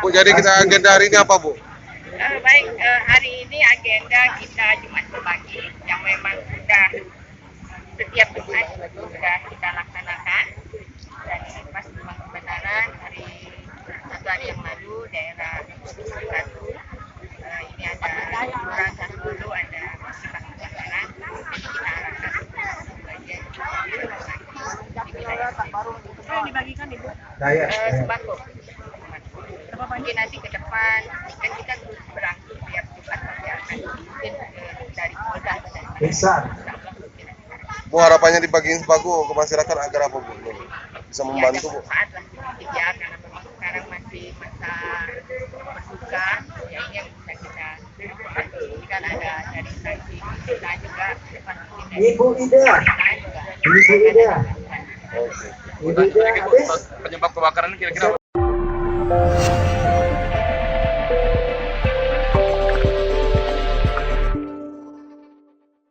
Bu, jadi kita agenda hari ini apa, Bu? Baik, hari ini agenda kita Jumat pagi yang memang sudah setiap Jumat sudah kita laksanakan, dan ini pas memang kebenaran satu hari yang lalu daerah satu ini ada Kelurahan Sasulu ada musibah kebakaran, jadi kita arahkan bagian di wilayah Yang dibagikan Ibu? sembako. Mungkin nanti ke depan kan kita terus berlangsung tiap Jumat pasti akan mungkin dari Polda dan Bu, harapannya dibagiin sembako ke masyarakat agar apa, Bu? Bisa membantu, Bu? Saat lah ya, karena memang sekarang masih masa berbuka, ya ini yang bisa kita bantu. Kan ada dari instansi kita juga, depan mungkin dari Ibu Ida. Oke. Ibu Ida habis. Penyebab kebakaran kira-kira apa?